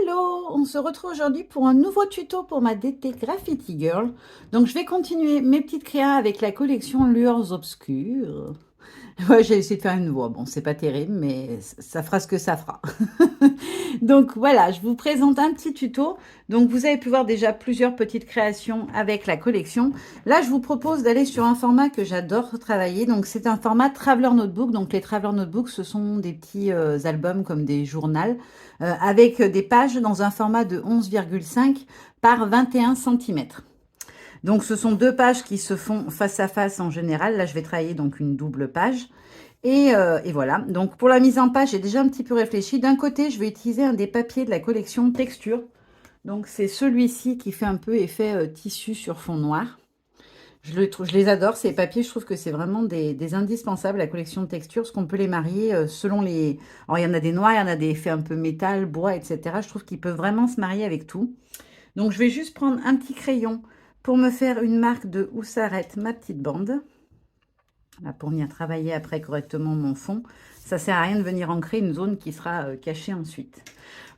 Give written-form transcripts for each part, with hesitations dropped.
Hello, on se retrouve aujourd'hui pour un nouveau tuto pour ma DT Graffiti Girl. Donc je vais continuer mes petites créas avec la collection Lueurs Obscures. Ouais, j'ai essayé de faire une voix. Bon, c'est pas terrible, mais ça fera ce que ça fera. Donc voilà, je vous présente un petit tuto. Donc vous avez pu voir déjà plusieurs petites créations avec la collection. Là, je vous propose d'aller sur un format que j'adore travailler. Donc c'est un format Traveler Notebook. Donc les Traveler Notebooks, ce sont des petits albums comme des journaux avec des pages dans un format de 11,5 par 21 cm. Donc ce sont deux pages qui se font face à face en général. Là, je vais travailler donc une double page. Et voilà, donc pour la mise en page, j'ai déjà un petit peu réfléchi. D'un côté, je vais utiliser un des papiers de la collection Texture. Donc c'est celui-ci qui fait un peu effet tissu sur fond noir. Je les adore, ces papiers, je trouve que c'est vraiment des indispensables, la collection de textures, parce qu'on peut les marier selon les... Alors, il y en a des noirs, il y en a des effets un peu métal, bois, etc. Je trouve qu'ils peuvent vraiment se marier avec tout. Donc, je vais juste prendre un petit crayon pour me faire une marque de où s'arrête ma petite bande. Là, pour venir travailler après correctement mon fond. Ça sert à rien de venir ancrer une zone qui sera cachée ensuite.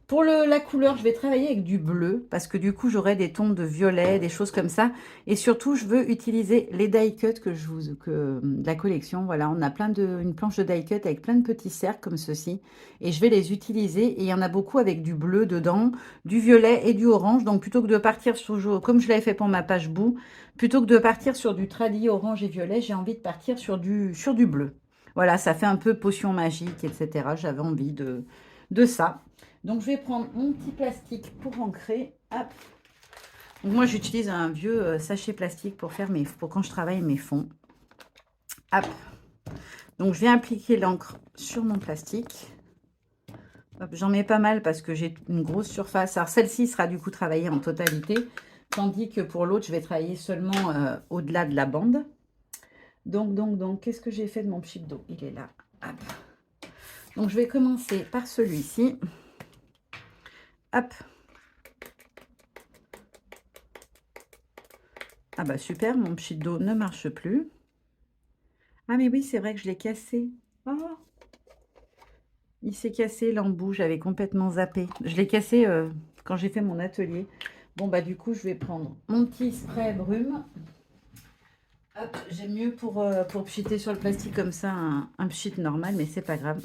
Pour la couleur, je vais travailler avec du bleu parce que du coup, j'aurai des tons de violet, des choses comme ça. Et surtout, je veux utiliser les die cut de la collection. Voilà, on a une planche de die cut avec plein de petits cercles comme ceci. Et je vais les utiliser. Et il y en a beaucoup avec du bleu dedans, du violet et du orange. Donc, plutôt que de partir sur, comme je l'avais fait pour ma page bout, plutôt que de partir sur du tradi orange et violet, j'ai envie de partir sur du bleu. Voilà, ça fait un peu potion magique, etc. J'avais envie de ça. Donc, je vais prendre mon petit plastique pour ancrer. Hop. Donc, moi, j'utilise un vieux sachet plastique pour quand je travaille mes fonds. Hop. Donc, je vais appliquer l'encre sur mon plastique. J'en mets pas mal parce que j'ai une grosse surface. Alors, celle-ci sera du coup travaillée en totalité, tandis que pour l'autre, je vais travailler seulement au-delà de la bande. Donc, qu'est-ce que j'ai fait de mon chip d'eau? Il est là. Hop. Donc, je vais commencer par celui-ci. Hop. Ah bah super, mon petit dos ne marche plus. Ah mais oui, c'est vrai que je l'ai cassé. Oh, il s'est cassé l'embout, j'avais complètement zappé. Je l'ai cassé quand j'ai fait mon atelier. Bon bah du coup, je vais prendre mon petit spray brume. Hop, j'aime mieux pour pchiter sur le plastique comme ça un pchit normal, mais c'est pas grave.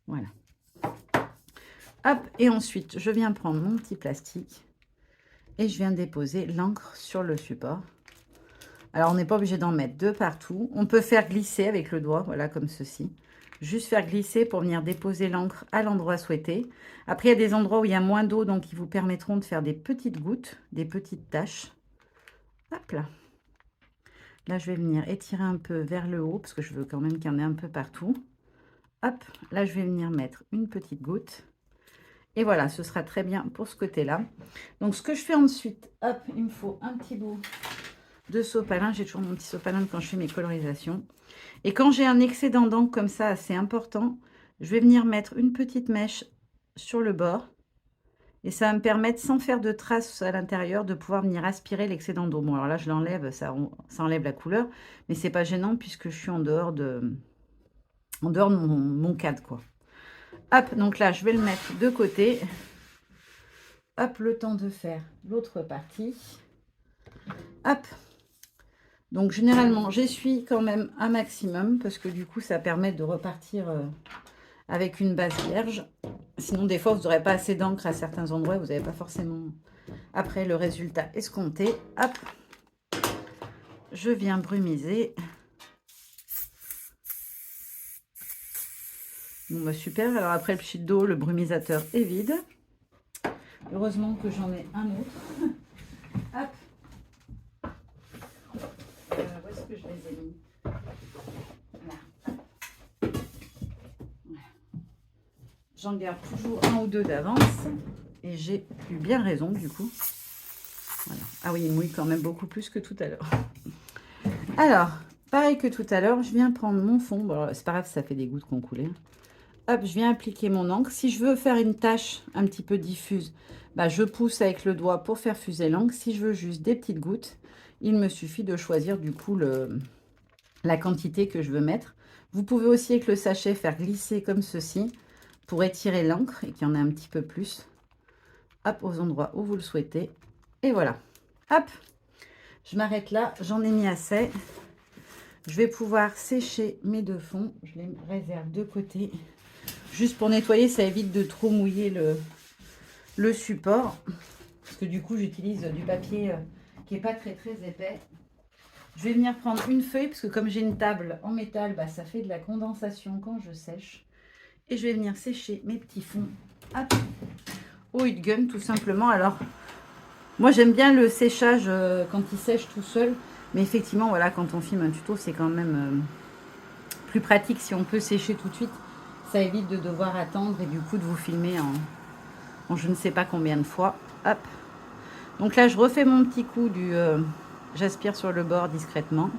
Voilà. Hop, et ensuite, je viens prendre mon petit plastique et je viens déposer l'encre sur le support. Alors, on n'est pas obligé d'en mettre deux partout. On peut faire glisser avec le doigt, voilà, comme ceci. Juste faire glisser pour venir déposer l'encre à l'endroit souhaité. Après, il y a des endroits où il y a moins d'eau, donc ils vous permettront de faire des petites gouttes, des petites taches. Hop là. Là, je vais venir étirer un peu vers le haut, parce que je veux quand même qu'il y en ait un peu partout. Hop, là, je vais venir mettre une petite goutte. Et voilà, ce sera très bien pour ce côté-là. Donc, ce que je fais ensuite, hop, il me faut un petit bout de sopalin. J'ai toujours mon petit sopalin quand je fais mes colorisations. Et quand j'ai un excédent d'encre comme ça assez important, je vais venir mettre une petite mèche sur le bord. Et ça va me permettre, sans faire de traces à l'intérieur, de pouvoir venir aspirer l'excédent d'eau. Bon, alors là, je l'enlève, ça enlève la couleur. Mais c'est pas gênant puisque je suis en dehors de mon cadre, quoi. Hop, donc là, je vais le mettre de côté. Hop, le temps de faire l'autre partie. Hop. Donc, généralement, j'essuie quand même un maximum parce que du coup, ça permet de repartir avec une base vierge. Sinon, des fois, vous n'aurez pas assez d'encre à certains endroits. Vous n'avez pas forcément, après, le résultat escompté. Hop. Je viens brumiser. Bon, bah super. Alors, après le pchit d'eau, le brumisateur est vide. Heureusement que j'en ai un autre. Hop. Où est-ce que je les ai mis? Voilà. J'en garde toujours un ou deux d'avance. Et j'ai eu bien raison, du coup. Voilà. Ah oui, il mouille quand même beaucoup plus que tout à l'heure. Alors, pareil que tout à l'heure, je viens prendre mon fond. Bon, c'est pas grave, ça fait des gouttes qui ont coulé. Hop, je viens appliquer mon encre. Si je veux faire une tache un petit peu diffuse, bah, je pousse avec le doigt pour faire fuser l'encre. Si je veux juste des petites gouttes, il me suffit de choisir du coup la quantité que je veux mettre. Vous pouvez aussi avec le sachet faire glisser comme ceci pour étirer l'encre et qu'il y en ait un petit peu plus. Hop, aux endroits où vous le souhaitez. Et voilà. Hop, je m'arrête là. J'en ai mis assez. Je vais pouvoir sécher mes deux fonds. Je les réserve de côté. Juste pour nettoyer, ça évite de trop mouiller le support. Parce que du coup, j'utilise du papier qui n'est pas très épais. Je vais venir prendre une feuille, parce que comme j'ai une table en métal, bah, ça fait de la condensation quand je sèche. Et je vais venir sécher mes petits fonds au heat gun, tout simplement. Alors, moi, j'aime bien le séchage quand il sèche tout seul. Mais effectivement, voilà, quand on filme un tuto, c'est quand même plus pratique si on peut sécher tout de suite. Ça évite de devoir attendre et du coup de vous filmer en je ne sais pas combien de fois. Hop. Donc là, je refais mon petit coup du... j'aspire sur le bord discrètement.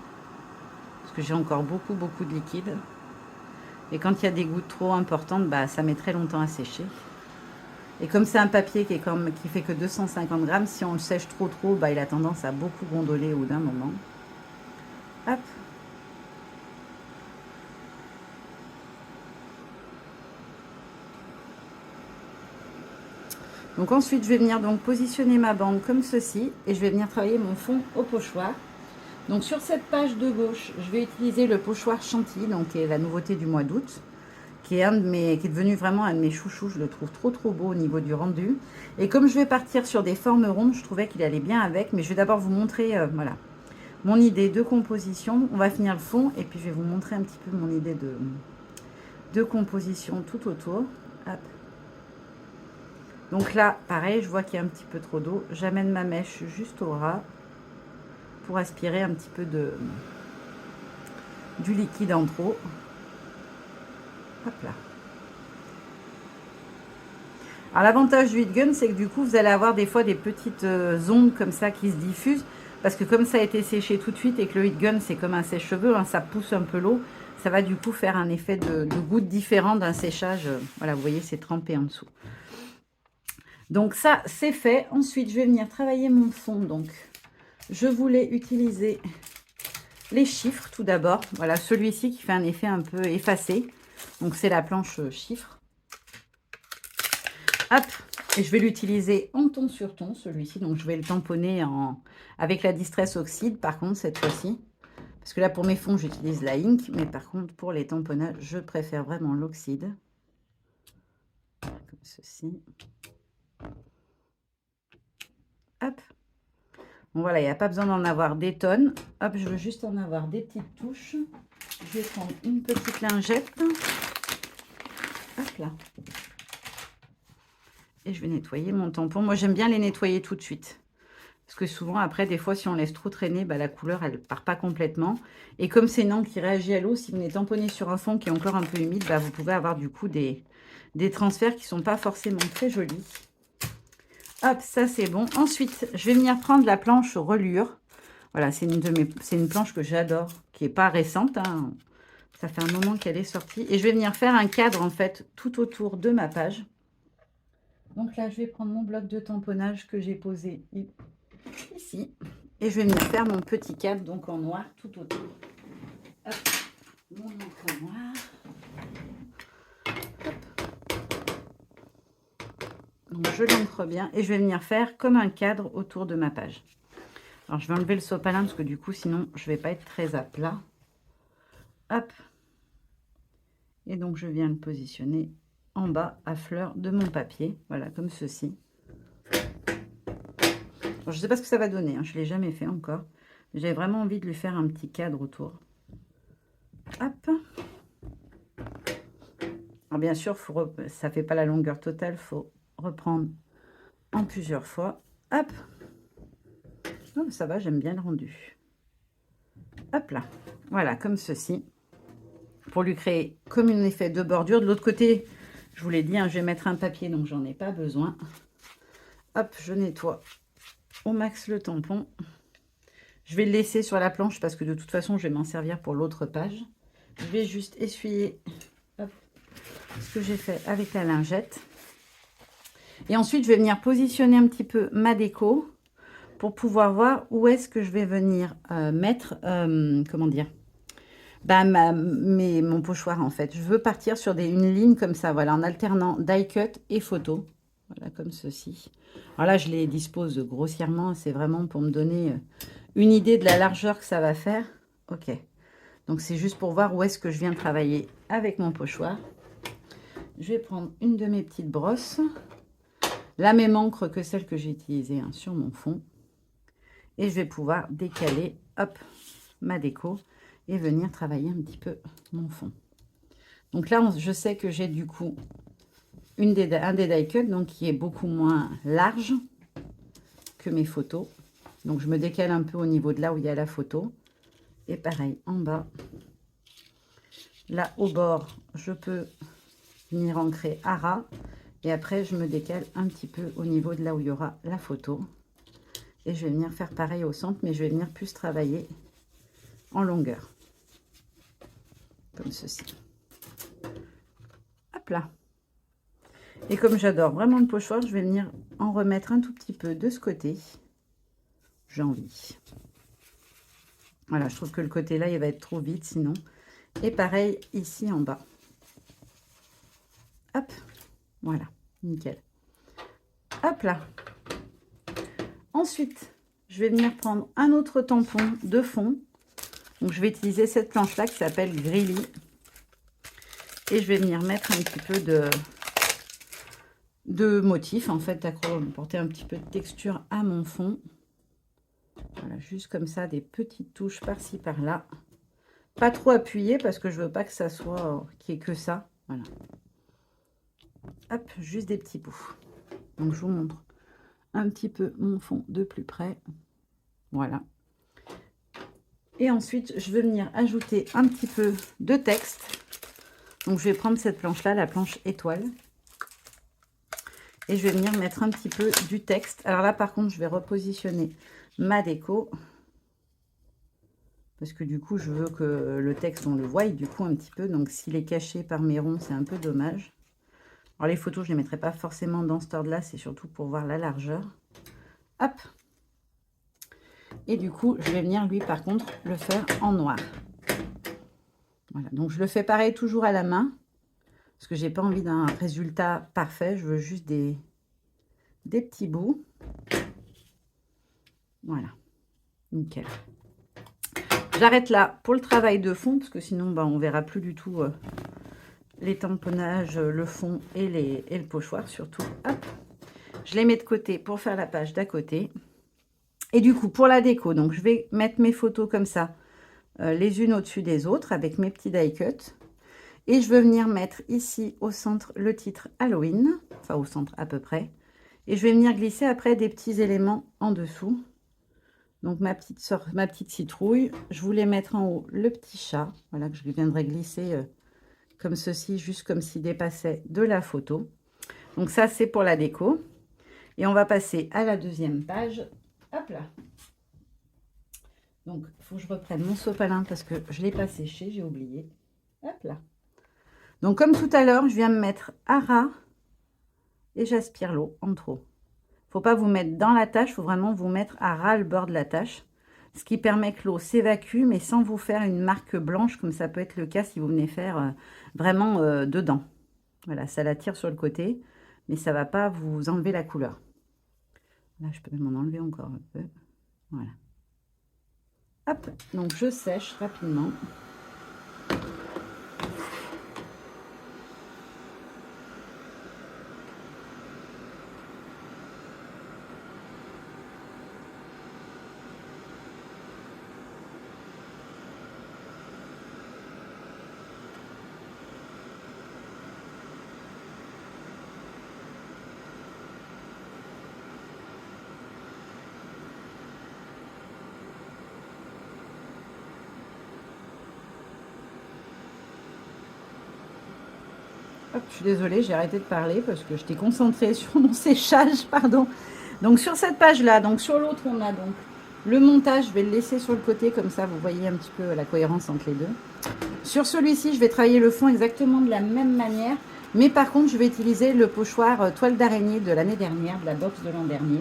Parce que j'ai encore beaucoup de liquide. Et quand il y a des gouttes trop importantes, bah, ça met très longtemps à sécher. Et comme c'est un papier qui fait que 250 grammes, si on le sèche trop, bah, il a tendance à beaucoup gondoler au bout d'un moment. Hop. Donc ensuite, je vais venir donc positionner ma bande comme ceci. Et je vais venir travailler mon fond au pochoir. Donc sur cette page de gauche, je vais utiliser le pochoir Chantilly, donc qui est la nouveauté du mois d'août. Qui est devenu vraiment un de mes chouchous. Je le trouve trop beau au niveau du rendu. Et comme je vais partir sur des formes rondes, je trouvais qu'il allait bien avec. Mais je vais d'abord vous montrer voilà, mon idée de composition. On va finir le fond et puis je vais vous montrer un petit peu mon idée de composition tout autour. Hop. Donc là, pareil, je vois qu'il y a un petit peu trop d'eau. J'amène ma mèche juste au ras pour aspirer un petit peu du liquide en trop. Hop là. Alors l'avantage du heat gun, c'est que du coup, vous allez avoir des fois des petites ondes comme ça qui se diffusent. Parce que comme ça a été séché tout de suite et que le heat gun, c'est comme un sèche-cheveux, hein, ça pousse un peu l'eau. Ça va du coup faire un effet de goutte différent d'un séchage. Voilà, vous voyez, c'est trempé en dessous. Donc ça, c'est fait. Ensuite, je vais venir travailler mon fond. Donc, je voulais utiliser les chiffres tout d'abord. Voilà, celui-ci qui fait un effet un peu effacé. Donc, c'est la planche chiffres. Hop, et je vais l'utiliser en ton sur ton, celui-ci. Donc, je vais le tamponner avec la Distress Oxide, par contre, cette fois-ci. Parce que là, pour mes fonds, j'utilise la Ink. Mais par contre, pour les tamponnages, je préfère vraiment l'oxyde. Comme ceci. Hop. Bon, voilà, il n'y a pas besoin d'en avoir des tonnes. Hop, je veux juste en avoir des petites touches. Je vais prendre une petite lingette. Hop là. Et je vais nettoyer mon tampon. Moi, j'aime bien les nettoyer tout de suite. Parce que souvent, après, des fois, si on laisse trop traîner, bah, la couleur, elle ne part pas complètement. Et comme c'est une encre qui réagit à l'eau, si vous venez tamponner sur un fond qui est encore un peu humide, bah, vous pouvez avoir du coup des transferts qui ne sont pas forcément très jolis. Hop, ça c'est bon. Ensuite, je vais venir prendre la planche relure. Voilà, c'est une planche que j'adore, qui n'est pas récente, hein. Ça fait un moment qu'elle est sortie. Et je vais venir faire un cadre, en fait, tout autour de ma page. Donc là, je vais prendre mon bloc de tamponnage que j'ai posé ici. Et je vais venir faire mon petit cadre, donc en noir, tout autour. Hop, mon encre noire. Donc je l'ancre bien et je vais venir faire comme un cadre autour de ma page. Alors je vais enlever le sopalin parce que du coup sinon je vais pas être très à plat. Hop. Et donc je viens le positionner en bas à fleur de mon papier. Voilà, comme ceci. Alors, je ne sais pas ce que ça va donner, hein, je ne l'ai jamais fait encore. J'avais vraiment envie de lui faire un petit cadre autour. Hop. Alors bien sûr, ça ne fait pas la longueur totale, il faut reprendre en plusieurs fois. Hop. Oh, ça va, j'aime bien le rendu. Hop là. Voilà, comme ceci. Pour lui créer comme un effet de bordure. De l'autre côté, je vous l'ai dit, hein, je vais mettre un papier, donc j'en ai pas besoin. Hop, je nettoie au max le tampon. Je vais le laisser sur la planche parce que de toute façon, je vais m'en servir pour l'autre page. Je vais juste essuyer hop, ce que j'ai fait avec la lingette. Et ensuite, je vais venir positionner un petit peu ma déco pour pouvoir voir où est-ce que je vais venir mettre, comment dire, Bah, mon pochoir, en fait. Je veux partir sur une ligne comme ça, voilà, en alternant die cut et photo. Voilà, comme ceci. Alors là, je les dispose grossièrement. C'est vraiment pour me donner une idée de la largeur que ça va faire. Ok. Donc, c'est juste pour voir où est-ce que je viens travailler avec mon pochoir. Je vais prendre une de mes petites brosses. La même encre que celle que j'ai utilisée hein, sur mon fond. Et je vais pouvoir décaler, hop, ma déco et venir travailler un petit peu mon fond. Donc là, je sais que j'ai du coup un des die cut donc qui est beaucoup moins large que mes photos. Donc je me décale un peu au niveau de là où il y a la photo. Et pareil, en bas, là au bord, je peux venir ancrer à ras. Et après, je me décale un petit peu au niveau de là où il y aura la photo. Et je vais venir faire pareil au centre, mais je vais venir plus travailler en longueur. Comme ceci. Hop là. Et comme j'adore vraiment le pochoir, je vais venir en remettre un tout petit peu de ce côté. J'ai envie. Voilà, je trouve que le côté là, il va être trop vite sinon. Et pareil ici en bas. Hop, voilà, nickel. Hop là. Ensuite, je vais venir prendre un autre tampon de fond. Donc, je vais utiliser cette planche-là qui s'appelle Grilly. Et je vais venir mettre un petit peu de motif, en fait, apporter un petit peu de texture à mon fond. Voilà, juste comme ça, des petites touches par-ci, par-là. Pas trop appuyé parce que je veux pas que ça soit, qu'il n'y ait que ça. Voilà. Hop, juste des petits bouts. Donc, je vous montre un petit peu mon fond de plus près. Voilà. Et ensuite, je vais venir ajouter un petit peu de texte. Donc, je vais prendre cette planche-là, la planche étoile. Et je vais venir mettre un petit peu du texte. Alors là, par contre, je vais repositionner ma déco. Parce que du coup, je veux que le texte, on le voie du coup un petit peu. Donc, s'il est caché par mes ronds, c'est un peu dommage. Alors, les photos, je ne les mettrai pas forcément dans cet ordre-là. C'est surtout pour voir la largeur. Hop. Et du coup, je vais venir, lui, par contre, le faire en noir. Voilà. Donc, je le fais pareil, toujours à la main. Parce que j'ai pas envie d'un résultat parfait. Je veux juste des petits bouts. Voilà. Nickel. J'arrête là pour le travail de fond. Parce que sinon, bah, on verra plus du tout les tamponnages, le fond et le pochoir surtout. Hop. Je les mets de côté pour faire la page d'à côté. Et du coup, pour la déco, donc je vais mettre mes photos comme ça, les unes au-dessus des autres avec mes petits die cut. Et je veux venir mettre ici au centre le titre Halloween, enfin au centre à peu près. Et je vais venir glisser après des petits éléments en dessous. Donc ma petite citrouille. Je voulais mettre en haut le petit chat, voilà, que je viendrai glisser comme ceci, juste comme s'il dépassait de la photo. Donc ça, c'est pour la déco. Et on va passer à la deuxième page. Hop là. Donc, il faut que je reprenne mon sopalin parce que je ne l'ai pas séché, j'ai oublié. Hop là. Donc, comme tout à l'heure, je viens me mettre à ras et j'aspire l'eau en trop. Il ne faut pas vous mettre dans la tâche, il faut vraiment vous mettre à ras le bord de la tâche. Ce qui permet que l'eau s'évacue, mais sans vous faire une marque blanche, comme ça peut être le cas si vous venez faire vraiment dedans. Voilà, ça l'attire sur le côté, mais ça ne va pas vous enlever la couleur. Là, je peux même en enlever encore un peu. Voilà. Hop, donc je sèche rapidement. Hop, je suis désolée, j'ai arrêté de parler parce que j'étais concentrée sur mon séchage, pardon. Donc sur cette page-là, donc sur l'autre, on a donc le montage, je vais le laisser sur le côté, comme ça vous voyez un petit peu la cohérence entre les deux. Sur celui-ci, je vais travailler le fond exactement de la même manière, mais par contre, je vais utiliser le pochoir toile d'araignée de l'année dernière, de la box de l'an dernier.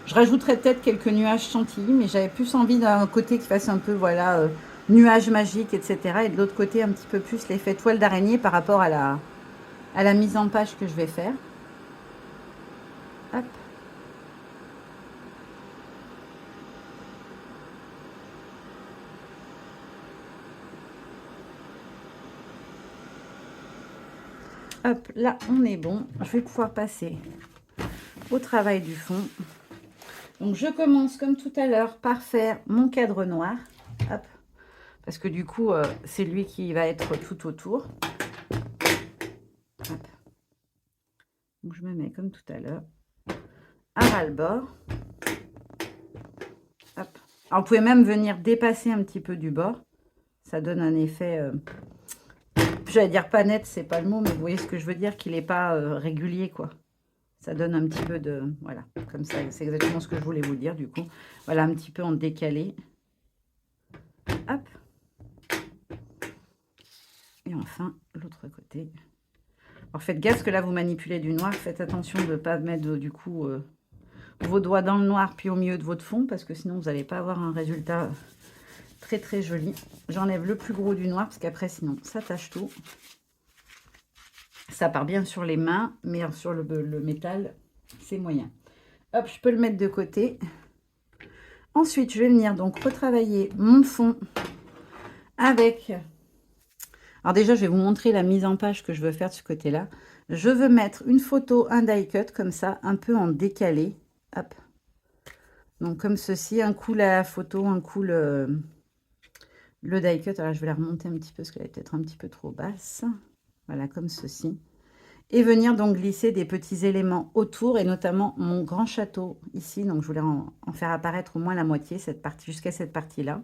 Je rajouterai peut-être quelques nuages chantilly, mais j'avais plus envie d'un côté qui fasse un peu, voilà, nuages magiques, etc. Et de l'autre côté, un petit peu plus l'effet toile d'araignée par rapport à la mise en page que je vais faire. Hop. Hop, là, on est bon. Je vais pouvoir passer au travail du fond. Donc, je commence, comme tout à l'heure, par faire mon cadre noir. Hop. Parce que du coup, c'est lui qui va être tout autour. Hop. Donc, je me mets comme tout à l'heure à ras-le-bord. Hop. Alors, vous pouvez même venir dépasser un petit peu du bord. Ça donne un effet... j'allais dire pas net, c'est pas le mot, mais vous voyez ce que je veux dire, qu'il n'est pas régulier, quoi. Ça donne un petit peu de... Voilà, comme ça, c'est exactement ce que je voulais vous dire, du coup. Voilà, un petit peu en décalé. Hop. Et enfin, l'autre côté. Alors, faites gaffe que là, vous manipulez du noir. Faites attention de ne pas mettre, du coup, vos doigts dans le noir, puis au milieu de votre fond, parce que sinon, vous n'allez pas avoir un résultat très, très joli. J'enlève le plus gros du noir, parce qu'après, sinon, ça tâche tout. Ça part bien sur les mains, mais sur le métal, c'est moyen. Hop, je peux le mettre de côté. Ensuite, je vais venir donc retravailler mon fond avec... Alors déjà, je vais vous montrer la mise en page que je veux faire de ce côté-là. Je veux mettre une photo, un die cut, comme ça, un peu en décalé. Hop. Donc comme ceci, un coup la photo, un coup le die cut. Alors je vais la remonter un petit peu, parce qu'elle est peut-être un petit peu trop basse. Voilà, comme ceci. Et venir donc glisser des petits éléments autour, et notamment mon grand château ici. Donc je voulais en faire apparaître au moins la moitié, cette partie, jusqu'à cette partie-là.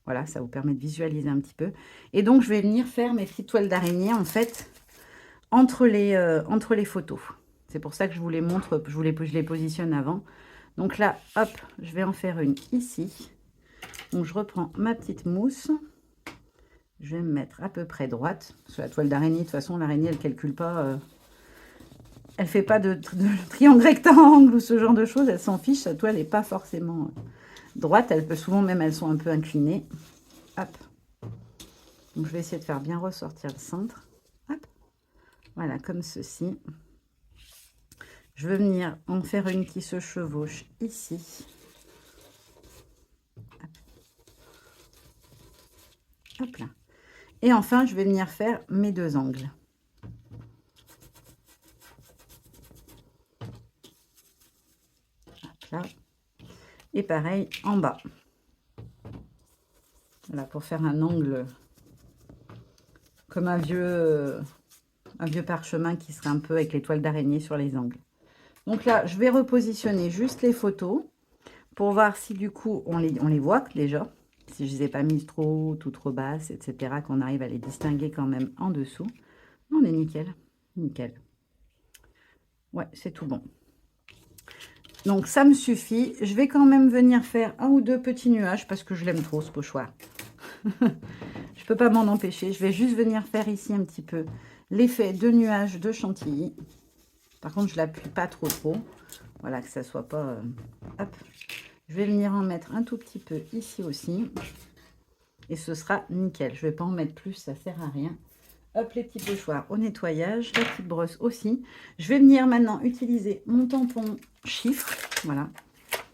Voilà, ça vous permet de visualiser un petit peu. Et donc je vais venir faire mes petites toiles d'araignée, en fait, entre les photos. C'est pour ça que je vous les montre, je les positionne avant. Donc là, hop, je vais en faire une ici. Donc je reprends ma petite mousse. Je vais me mettre à peu près droite. Sur la toile d'araignée, de toute façon, l'araignée, elle ne calcule pas... elle fait pas de triangle rectangle ou ce genre de choses. Elle s'en fiche. Sa toile n'est pas forcément droite. Elle peut souvent, même, elles sont un peu inclinées. Hop. Donc je vais essayer de faire bien ressortir le centre. Hop. Voilà, comme ceci. Je vais venir en faire une qui se chevauche ici. Hop. Hop là. Et enfin, je vais venir faire mes deux angles. Hop là. Et pareil en bas. Voilà, pour faire un angle comme un vieux parchemin qui serait un peu avec les toiles d'araignée sur les angles. Donc là, je vais repositionner juste les photos pour voir si du coup on les voit déjà. Si je ne les ai pas mises trop hautes ou trop basses, etc. Qu'on arrive à les distinguer quand même en dessous. On est nickel. Nickel. Ouais, c'est tout bon. Donc ça me suffit. Je vais quand même venir faire un ou deux petits nuages parce que je l'aime trop ce pochoir. Je peux pas m'en empêcher. Je vais juste venir faire ici un petit peu l'effet de nuages de chantilly. Par contre, je l'appuie pas trop. Voilà, que ça soit pas... hop. Je vais venir en mettre un tout petit peu ici aussi. Et ce sera nickel. Je vais pas en mettre plus, ça sert à rien. Hop, les petits pochoirs au nettoyage. La petite brosse aussi. Je vais venir maintenant utiliser mon tampon chiffre. Voilà.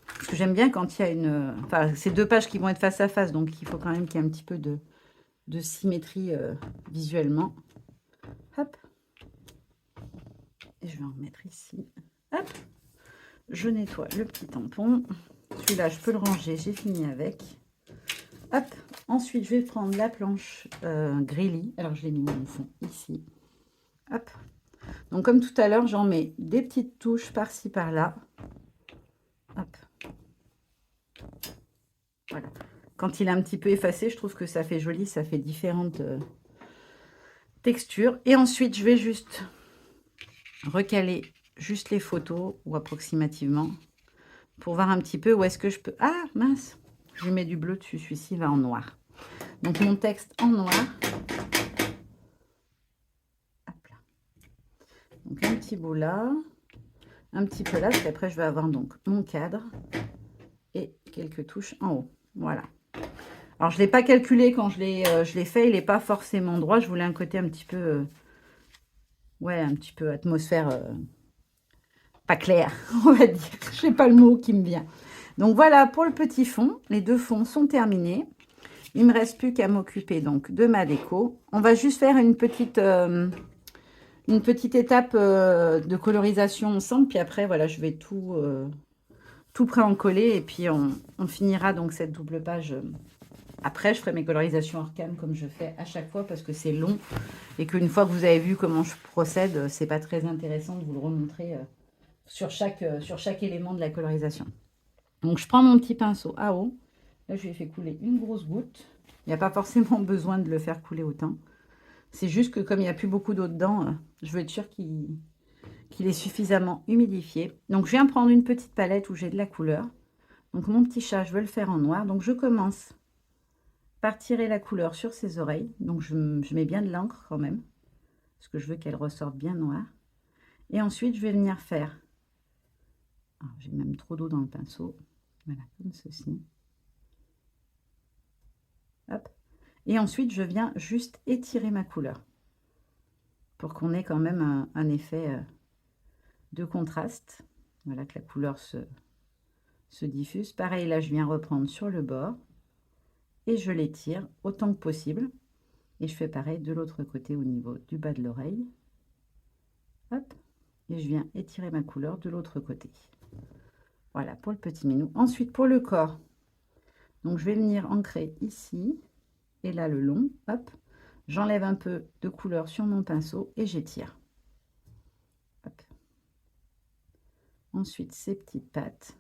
Parce que j'aime bien quand il y a une... Enfin, c'est deux pages qui vont être face à face. Donc, il faut quand même qu'il y ait un petit peu de symétrie visuellement. Hop. Et je vais en mettre ici. Hop. Je nettoie le petit tampon. Celui-là, je peux le ranger. J'ai fini avec. Hop. Ensuite, je vais prendre la planche Grilly. Alors, je l'ai mis au fond ici. Hop. Donc, comme tout à l'heure, j'en mets des petites touches par-ci, par-là. Hop. Voilà. Quand il est un petit peu effacé, je trouve que ça fait joli. Ça fait différentes textures. Et ensuite, je vais juste recaler juste les photos ou approximativement pour voir un petit peu où est-ce que je peux... Ah, mince. Je lui mets du bleu dessus. Celui-ci va en noir. Donc, mon texte en noir. Hop là. Donc, un petit bout là. Un petit peu là. Parce qu'après, je vais avoir donc mon cadre. Et quelques touches en haut. Voilà. Alors, je ne l'ai pas calculé quand je l'ai fait. Il n'est pas forcément droit. Je voulais un côté un petit peu... ouais, un petit peu atmosphère... pas clair, on va dire. Je sais pas le mot qui me vient. Donc, voilà pour le petit fond. Les deux fonds sont terminés. Il me reste plus qu'à m'occuper donc de ma déco. On va juste faire une petite étape de colorisation ensemble. Puis après, voilà, je vais tout pré-encoller. Et puis, on finira donc cette double page. Après, je ferai mes colorisations hors cam comme je fais à chaque fois parce que c'est long. Et qu'une fois que vous avez vu comment je procède, c'est pas très intéressant de vous le remontrer sur chaque élément de la colorisation. Donc, je prends mon petit pinceau à eau. Là, je lui ai fait couler une grosse goutte. Il n'y a pas forcément besoin de le faire couler autant. C'est juste que comme il n'y a plus beaucoup d'eau dedans, je veux être sûre qu'il est suffisamment humidifié. Donc, je viens prendre une petite palette où j'ai de la couleur. Donc, mon petit chat, je veux le faire en noir. Donc, je commence par tirer la couleur sur ses oreilles. Donc, je mets bien de l'encre quand même, parce que je veux qu'elle ressorte bien noire. Et ensuite, je vais venir faire... J'ai même trop d'eau dans le pinceau. Voilà, comme ceci. Hop. Et ensuite, je viens juste étirer ma couleur pour qu'on ait quand même un effet de contraste. Voilà, que la couleur se diffuse. Pareil, là, je viens reprendre sur le bord et je l'étire autant que possible. Et je fais pareil de l'autre côté au niveau du bas de l'oreille. Hop. Et je viens étirer ma couleur de l'autre côté. Voilà, pour le petit minou. Ensuite, pour le corps, donc je vais venir ancrer ici et là le long. Hop. J'enlève un peu de couleur sur mon pinceau et j'étire. Ensuite, ces petites pattes.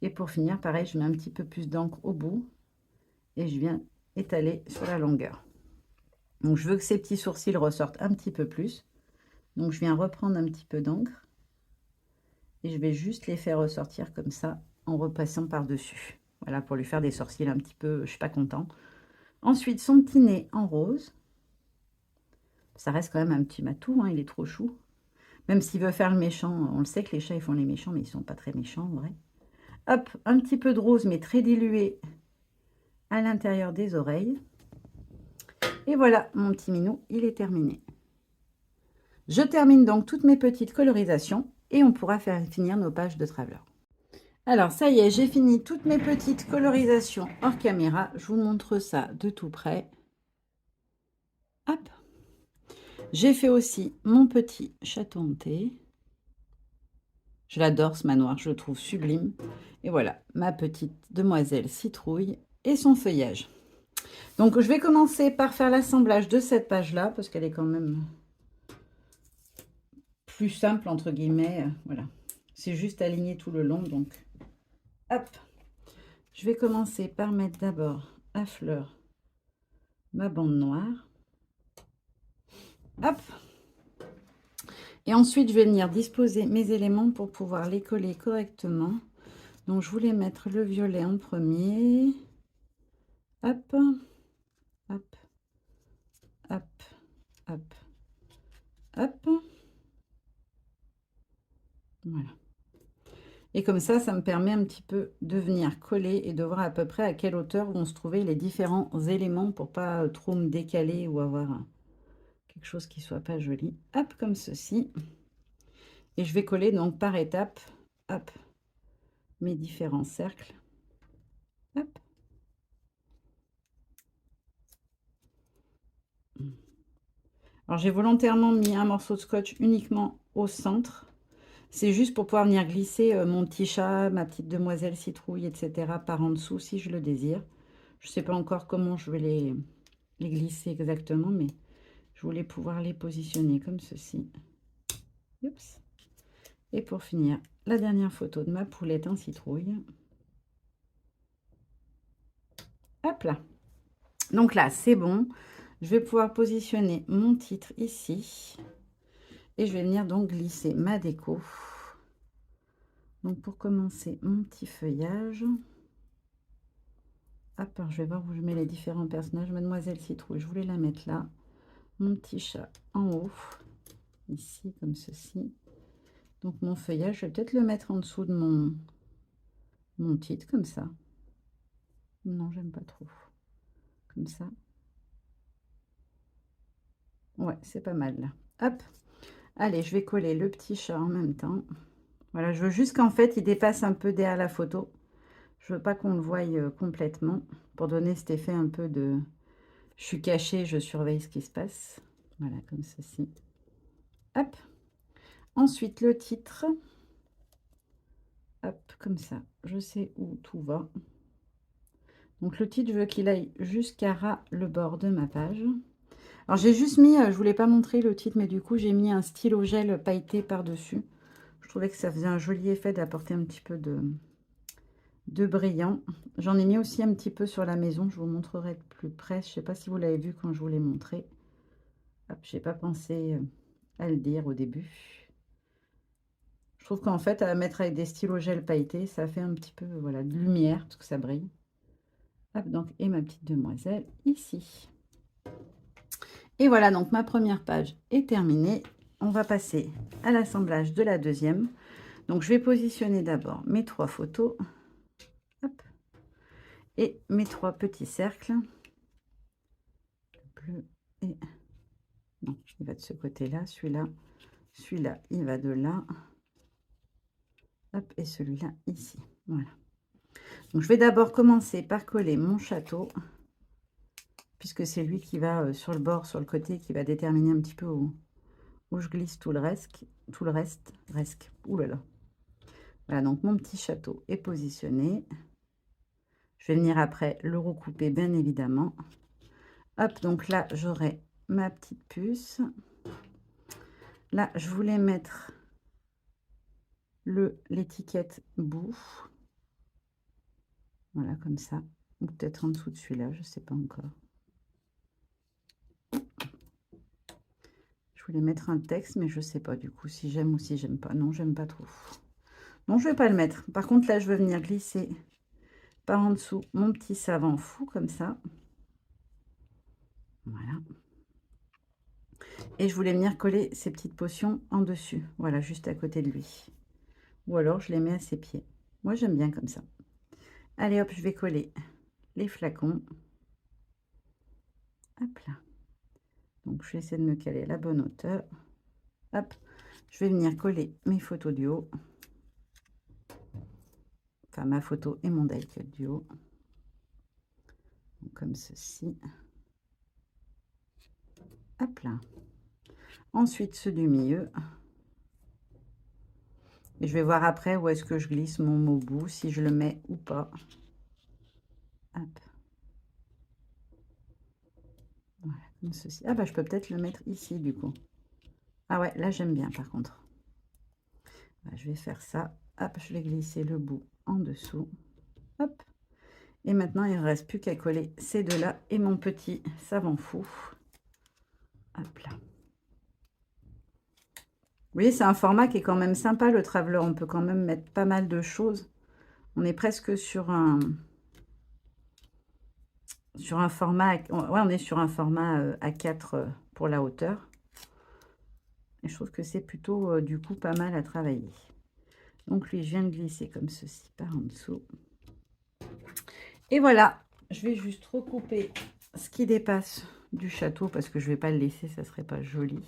Et pour finir, pareil, je mets un petit peu plus d'encre au bout et je viens étaler sur la longueur. Donc, je veux que ces petits sourcils ressortent un petit peu plus. Donc, je viens reprendre un petit peu d'encre et je vais juste les faire ressortir comme ça en repassant par-dessus. Voilà, pour lui faire des sourcils un petit peu, je suis pas content. Ensuite, son petit nez en rose. Ça reste quand même un petit matou, hein, il est trop chou. Même s'il veut faire le méchant, on le sait que les chats, ils font les méchants, mais ils sont pas très méchants, en vrai. Hop, un petit peu de rose, mais très dilué à l'intérieur des oreilles. Et voilà, mon petit minou, il est terminé. Je termine donc toutes mes petites colorisations et on pourra faire finir nos pages de traveler. Alors, ça y est, j'ai fini toutes mes petites colorisations hors caméra. Je vous montre ça de tout près. Hop. J'ai fait aussi mon petit château hanté. Je l'adore ce manoir, je le trouve sublime. Et voilà, ma petite demoiselle citrouille et son feuillage. Donc, je vais commencer par faire l'assemblage de cette page-là, parce qu'elle est quand même plus simple, entre guillemets. Voilà, c'est juste aligné tout le long. Donc, hop, je vais commencer par mettre d'abord à fleur ma bande noire. Hop. Et ensuite, je vais venir disposer mes éléments pour pouvoir les coller correctement. Donc, je voulais mettre le violet en premier. Hop, hop, hop, hop, hop. Voilà. Et comme ça me permet un petit peu de venir coller et de voir à peu près à quelle hauteur vont se trouver les différents éléments pour pas trop me décaler ou avoir quelque chose qui soit pas joli. Hop, comme ceci. Et je vais coller donc par étapes, hop, mes différents cercles. Hop. Alors j'ai volontairement mis un morceau de scotch uniquement au centre. C'est juste pour pouvoir venir glisser mon petit chat, ma petite demoiselle citrouille, etc. par en dessous si je le désire. Je ne sais pas encore comment je vais les glisser exactement, mais je voulais pouvoir les positionner comme ceci. Oups. Et pour finir, la dernière photo de ma poulette en citrouille. Hop là. Donc là, c'est bon. Je vais pouvoir positionner mon titre ici. Et je vais venir donc glisser ma déco. Donc pour commencer, mon petit feuillage. Hop, je vais voir où je mets les différents personnages. Mademoiselle Citrouille, je voulais la mettre là. Mon petit chat en haut. Ici, comme ceci. Donc mon feuillage, je vais peut-être le mettre en dessous de mon titre, comme ça. Non, j'aime pas trop. Comme ça. Ouais, c'est pas mal là. Hop. Allez, je vais coller le petit chat en même temps. Voilà, je veux juste qu'en fait, il dépasse un peu derrière la photo. Je veux pas qu'on le voie complètement pour donner cet effet un peu de... Je suis cachée, je surveille ce qui se passe. Voilà, comme ceci. Hop. Ensuite, le titre. Hop, comme ça. Je sais où tout va. Donc, le titre, je veux qu'il aille jusqu'à ras le bord de ma page. Alors, j'ai juste mis, je voulais pas montrer le titre, mais du coup, j'ai mis un stylo gel pailleté par-dessus. Je trouvais que ça faisait un joli effet d'apporter un petit peu de brillant. J'en ai mis aussi un petit peu sur la maison. Je vous montrerai de plus près. Je sais pas si vous l'avez vu quand je vous l'ai montré. Je n'ai pas pensé à le dire au début. Je trouve qu'en fait, à mettre avec des stylos gel pailletés, ça fait un petit peu voilà, de lumière, parce que ça brille. Hop, donc, et ma petite demoiselle ici. Et voilà, donc ma première page est terminée. On va passer à l'assemblage de la deuxième. Donc, je vais positionner d'abord mes 3 photos. Hop. Et mes 3 petits cercles. Bleu et... Non, il va de ce côté-là, celui-là. Celui-là, il va de là. Hop, et celui-là ici. Voilà. Donc, je vais d'abord commencer par coller mon château, puisque c'est lui qui va sur le bord, sur le côté, qui va déterminer un petit peu où je glisse tout le reste. Presque. Ouh là là. Voilà, donc mon petit château est positionné. Je vais venir après le recouper, bien évidemment. Hop, donc là, j'aurai ma petite puce. Là, je voulais mettre l'étiquette bout. Voilà, comme ça. Ou peut-être en dessous de celui-là, je ne sais pas encore. Je voulais mettre un texte, mais je ne sais pas du coup si j'aime ou si j'aime pas. Non, j'aime pas trop. Non, je ne vais pas le mettre. Par contre, là, je vais venir glisser par en dessous mon petit savant fou, comme ça. Voilà. Et je voulais venir coller ces petites potions en dessus. Voilà, juste à côté de lui. Ou alors, je les mets à ses pieds. Moi, j'aime bien comme ça. Allez, hop, je vais coller les flacons. Hop là. Donc, je vais essayer de me caler à la bonne hauteur. Hop, je vais venir coller mes photos du haut. Enfin, ma photo et mon die-cut du haut. Donc, comme ceci. Hop là. Ensuite, ceux du milieu. Et je vais voir après où est-ce que je glisse mon mot bout, si je le mets ou pas. Hop. Voilà, comme ceci. Ah bah, je peux peut-être le mettre ici, du coup. Ah ouais, là, j'aime bien, par contre. Bah, je vais faire ça. Hop, je vais glisser le bout en dessous. Hop. Et maintenant, il ne reste plus qu'à coller ces deux-là et mon petit savant fou. Hop là. Vous voyez, c'est un format qui est quand même sympa, le Traveler. On peut quand même mettre pas mal de choses. On est presque sur un format... Ouais, on est sur un format A4 pour la hauteur. Et je trouve que c'est plutôt, du coup, pas mal à travailler. Donc, lui, je viens de glisser comme ceci par en dessous. Et voilà, je vais juste recouper ce qui dépasse du château parce que je ne vais pas le laisser, ça ne serait pas joli.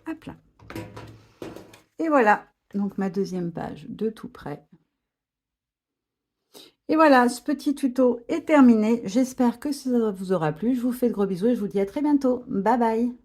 Hop là. Et voilà, donc ma deuxième page de tout près. Et voilà, ce petit tuto est terminé. J'espère que ça vous aura plu. Je vous fais de gros bisous et je vous dis à très bientôt. Bye bye.